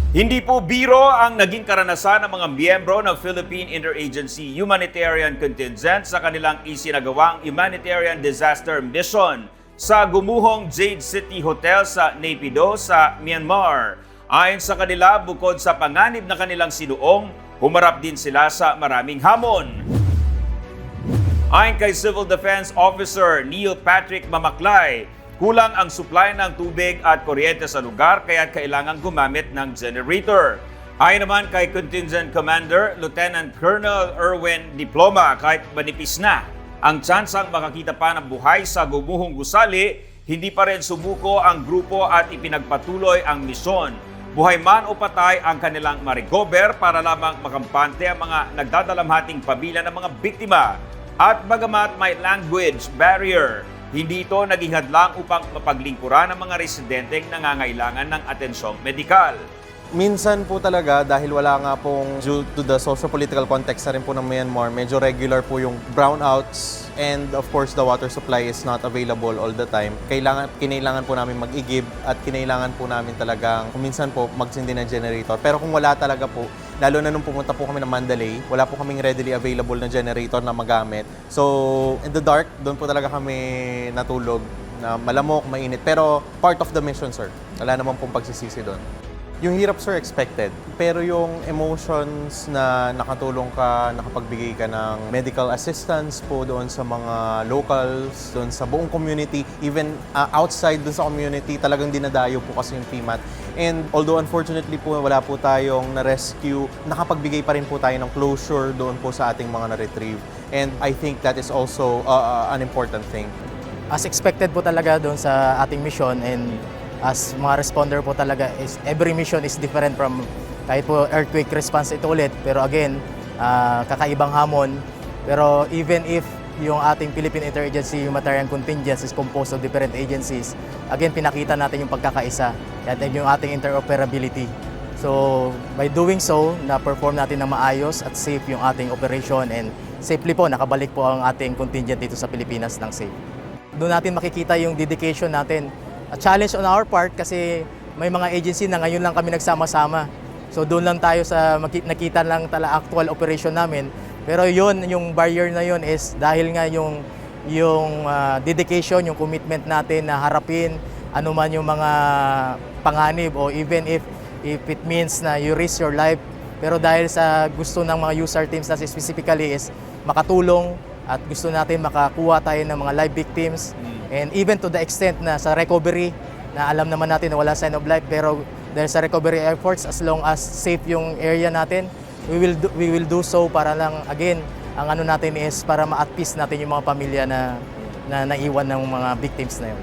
Hindi po biro ang naging karanasan ng mga miyembro ng Philippine Interagency Humanitarian Contingent sa kanilang isinagawang humanitarian disaster mission sa gumuhong Jade City Hotel sa Naypyidaw sa Myanmar. Ayon sa kanila, bukod sa panganib na kanilang sinuong, humarap din sila sa maraming hamon. Ayon kay Civil Defense Officer Neil Patrick Mamaklay, kulang ang supply ng tubig at kuryente sa lugar kaya kailangang gumamit ng generator. Ayon naman kay Contingent Commander Lieutenant Colonel Erwin Diploma, kahit manipis na ang tsansang makakita pa ng buhay sa gumuhong gusali, hindi pa rin sumuko ang grupo at ipinagpatuloy ang misyon. Buhay man o patay ang kanilang ma-recover para lamang makampante ang mga nagdadalamhating pamilya ng mga biktima. At bagamat may language barrier, hindi ito naging hadlang upang mapaglingkuran ng mga residenteng nangangailangan ng atensyong medikal. Minsan po talaga, dahil wala nga pong due to the socio-political context na rin po ng Myanmar, medyo regular po yung brownouts and of course the water supply is not available all the time. Kinailangan po namin mag-igib at kinailangan po namin talagang minsan po magsindi ng generator. Pero kung wala talaga po, lalo na nung pumunta po kami ng Mandalay, wala po kaming readily available na generator na magamit. So in the dark, doon po talaga kami natulog na malamok, mainit. Pero part of the mission, sir. Wala naman pong pagsisisi doon. Yung hirap, sir, expected. Pero yung emotions na nakatulong ka, nakapagbigay ka ng medical assistance po doon sa mga locals, doon sa buong community, even outside doon sa community, talagang dinadayo po kasi yung PMAT. And although unfortunately po wala po tayong na-rescue, nakapagbigay pa rin po tayo ng closure doon po sa ating mga na-retrieve. And I think that is also an important thing. As expected po talaga doon sa ating mission, and as mga responder po talaga, is every mission is different from kahit po earthquake response ito ulit, pero again, kakaibang hamon. Pero even if yung ating Philippine Interagency Humanitarian Contingent is composed of different agencies, again, pinakita natin yung pagkakaisa at yung ating interoperability. So by doing so, na-perform natin na maayos at safe yung ating operation, and safely po nakabalik po ang ating contingent dito sa Pilipinas ng safe. Doon natin makikita yung dedication natin. A challenge on our part kasi may mga agency na ngayon lang kami nagsama-sama. So doon lang tayo sa nakita lang actual operation namin. Pero yun, yung barrier na yun is dahil nga yung dedication, yung commitment natin na harapin ano man yung mga panganib, o even if it means na you risk your life. Pero dahil sa gusto ng mga user teams na specifically is makatulong at gusto natin makakuha tayo ng mga live victims. And even to the extent na sa recovery, na alam naman natin na wala sign of life, pero dahil sa recovery efforts, as long as safe yung area natin, we will do so para lang, again, ang ano natin is para ma-at peace natin yung mga pamilya na naiwan ng mga victims na yun.